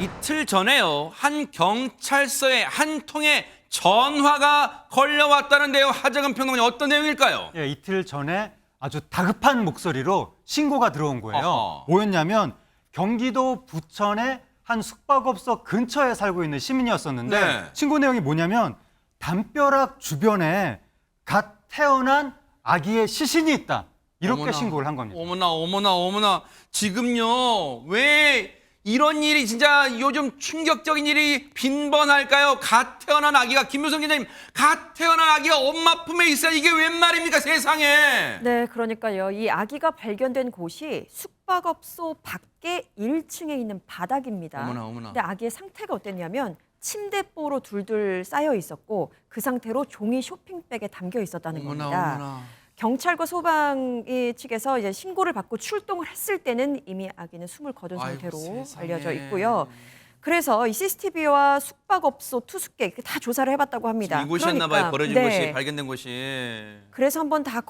이틀 전에요. 한 경찰서에 한 통의 전화가 걸려왔다는데요. 하재근 평론가님 어떤 내용일까요? 예, 이틀 전에 아주 다급한 목소리로 신고가 들어온 거예요. 어허. 뭐였냐면 경기도 부천의 한 숙박업소 근처에 살고 있는 시민이었었는데 네. 신고 내용이 뭐냐면 담벼락 주변에 갓 태어난 아기의 시신이 있다. 이렇게 어머나, 신고를 한 겁니다. 어머나. 지금요. 왜 이런 일이 진짜 요즘 충격적인 일이 빈번할까요? 갓 태어난 아기가, 김효성 기자님, 갓 태어난 아기가 엄마 품에 있어요. 이게 웬 말입니까, 세상에. 네, 그러니까요. 이 아기가 발견된 곳이 숙박업소 밖에 1층에 있는 바닥입니다. 어머나. 근데 아기의 상태가 어땠냐면 침대보로 둘둘 쌓여 있었고 그 상태로 종이 쇼핑백에 담겨 있었다는 겁니다. 경찰과 소방이 측에서 이제 신고를 받고 출동을 했을 때는 이미 아기는 숨을 거둔 상태로 세상에. 알려져 있고요. 그래서 이 CCTV와 숙박업소 투숙객 다 조사를 해봤다고 합니다. 이곳이었나 봐요. 버려진 곳이, 발견된 곳이. 그래서 한번 다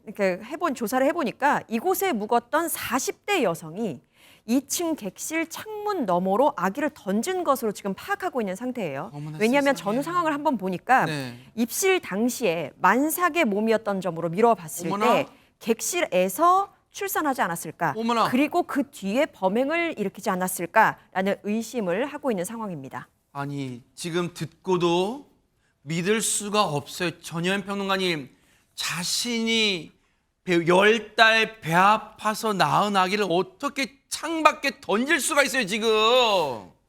이렇게 조사를 해보니까 이곳에 묵었던 40대 여성이 2층 객실 창문 너머로 아기를 던진 것으로 지금 파악하고 있는 상태예요. 어머나, 왜냐하면 세상에. 전 상황을 한번 보니까 네. 입실 당시에 만삭의 몸이었던 점으로 미뤄봤을 어머나. 때 객실에서 출산하지 않았을까? 어머나. 그리고 그 뒤에 범행을 일으키지 않았을까라는 의심을 하고 있는 상황입니다. 아니, 지금 듣고도 믿을 수가 없어요. 전현 평론가님, 자신이 10달 배 아파서 낳은 아기를 어떻게 창밖에 던질 수가 있어요, 지금.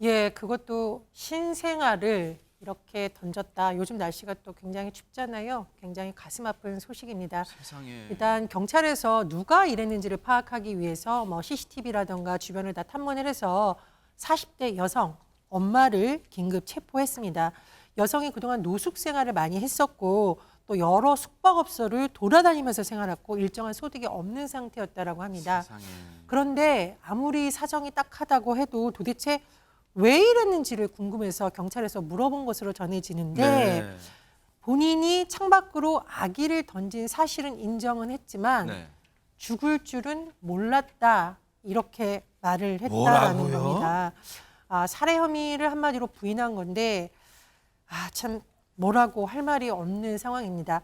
예, 그것도 신생아를 이렇게 던졌다. 요즘 날씨가 또 굉장히 춥잖아요. 굉장히 가슴 아픈 소식입니다. 세상에. 일단 경찰에서 누가 이랬는지를 파악하기 위해서 뭐 CCTV라던가 주변을 다 탐문을 해서 40대 여성 엄마를 긴급 체포했습니다. 여성이 그동안 노숙 생활을 많이 했었고 또 여러 숙박업소를 돌아다니면서 생활했고 일정한 소득이 없는 상태였다라고 합니다. 세상에. 그런데 아무리 사정이 딱하다고 해도 도대체 왜 이랬는지를 궁금해서 경찰에서 물어본 것으로 전해지는데 네. 본인이 창밖으로 아기를 던진 사실은 인정은 했지만 네. 죽을 줄은 몰랐다 이렇게 말을 했다라는 뭐라고요? 겁니다. 살해 혐의를 한마디로 부인한 건데 참 뭐라고 할 말이 없는 상황입니다.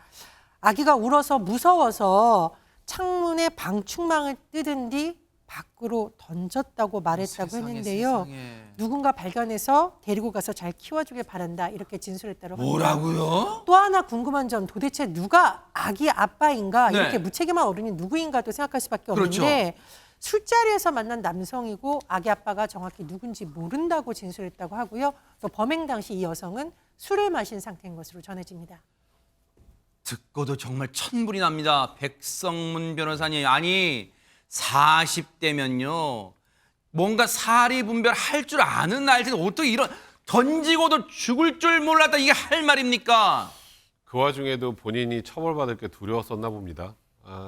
아기가 울어서 무서워서 창문에 방충망을 뜯은 뒤 밖으로 던졌다고 말했다고 세상에, 했는데요. 세상에. 누군가 발견해서 데리고 가서 잘 키워주길 바란다 이렇게 진술했다고 합니다. 뭐라고요? 또 하나 궁금한 점 도대체 누가 아기 아빠인가 네. 이렇게 무책임한 어른이 누구인가도 생각할 수밖에 그렇죠. 없는데 술자리에서 만난 남성이고 아기 아빠가 정확히 누군지 모른다고 진술했다고 하고요. 또 범행 당시 이 여성은 술을 마신 상태인 것으로 전해집니다. 듣고도 정말 천불이 납니다. 백성문 변호사님, 아니 40대면요 뭔가 사리분별 할 줄 아는 나이인데 어떻게 이런 던지고도 죽을 줄 몰랐다, 이게 할 말입니까? 그 와중에도 본인이 처벌받을 게 두려웠었나 봅니다.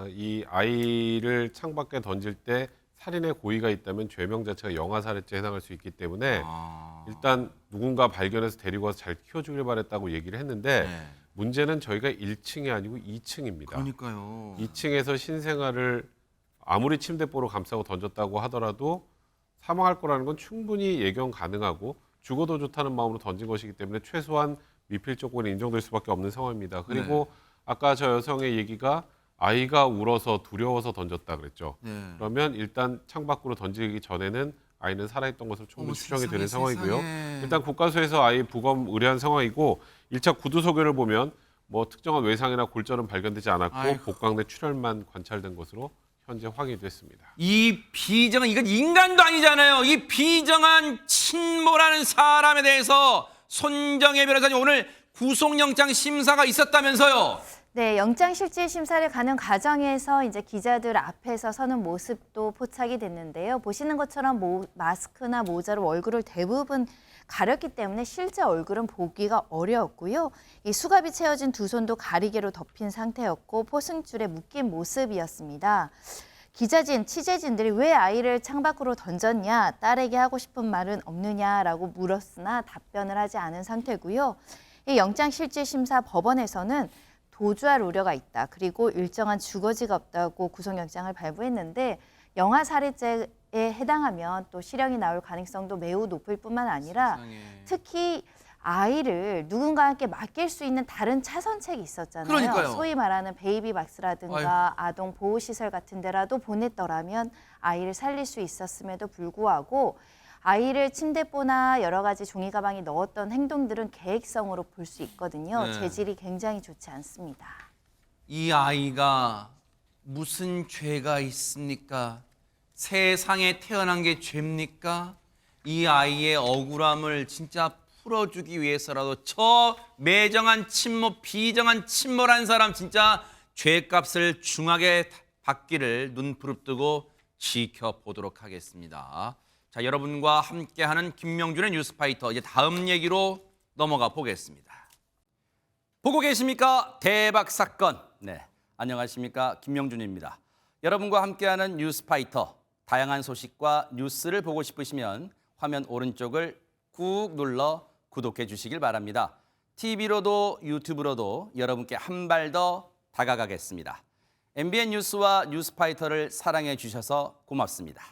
이 아이를 창밖에 던질 때 살인의 고의가 있다면 죄명 자체가 영아살해죄에 해당할 수 있기 때문에 일단 누군가 발견해서 데리고 와서 잘 키워주길 바랬다고 얘기를 했는데 네. 문제는 저희가 1층이 아니고 2층입니다. 그러니까요. 2층에서 신생아를 아무리 침대보로 감싸고 던졌다고 하더라도 사망할 거라는 건 충분히 예견 가능하고 죽어도 좋다는 마음으로 던진 것이기 때문에 최소한 미필 조건이 인정될 수밖에 없는 상황입니다. 그리고 아까 저 여성의 얘기가 아이가 울어서 두려워서 던졌다 그랬죠. 네. 그러면 일단 창밖으로 던지기 전에는 아이는 살아있던 것으로 충분히 어머, 추정이 세상에, 되는 상황이고요. 세상에. 일단 국가수에서 아이 부검 의뢰한 상황이고 1차 구두 소견을 보면 뭐 특정한 외상이나 골절은 발견되지 않았고 아이고. 복강 내 출혈만 관찰된 것으로 현재 확인됐습니다. 이 비정한, 이건 인간도 아니잖아요. 이 비정한 친모라는 사람에 대해서 손정혜 변호사님 오늘 구속영장 심사가 있었다면서요. 네, 영장실질심사를 가는 과정에서 이제 기자들 앞에서 서는 모습도 포착이 됐는데요. 보시는 것처럼 마스크나 모자로 얼굴을 대부분 가렸기 때문에 실제 얼굴은 보기가 어려웠고요. 이 수갑이 채워진 두 손도 가리개로 덮인 상태였고 포승줄에 묶인 모습이었습니다. 기자진, 취재진들이 왜 아이를 창밖으로 던졌냐, 딸에게 하고 싶은 말은 없느냐라고 물었으나 답변을 하지 않은 상태고요. 이 영장실질심사 법원에서는 도주할 우려가 있다. 그리고 일정한 주거지가 없다고 구속영장을 발부했는데 영아살해죄에 해당하면 또 실형이 나올 가능성도 매우 높을 뿐만 아니라 세상에. 특히 아이를 누군가와 함께 맡길 수 있는 다른 차선책이 있었잖아요. 그러니까요. 소위 말하는 베이비박스라든가 아동 보호시설 같은 데라도 보냈더라면 아이를 살릴 수 있었음에도 불구하고 아이를 침대보나 여러 가지 종이 가방에 넣었던 행동들은 계획성으로 볼 수 있거든요. 네. 재질이 굉장히 좋지 않습니다. 이 아이가 무슨 죄가 있습니까? 세상에 태어난 게 죄입니까? 이 아이의 억울함을 진짜 풀어주기 위해서라도 저 매정한 침몰, 비정한 침몰한 사람 진짜 죄값을 중하게 받기를 눈 부릅뜨고 지켜보도록 하겠습니다. 자, 여러분과 함께하는 김명준의 뉴스파이터, 이제 다음 얘기로 넘어가 보겠습니다. 보고 계십니까? 대박 사건. 네, 안녕하십니까? 김명준입니다. 여러분과 함께하는 뉴스파이터, 다양한 소식과 뉴스를 보고 싶으시면 화면 오른쪽을 꾹 눌러 구독해 주시길 바랍니다. TV로도 유튜브로도 여러분께 한 발 더 다가가겠습니다. MBN 뉴스와 뉴스파이터를 사랑해 주셔서 고맙습니다.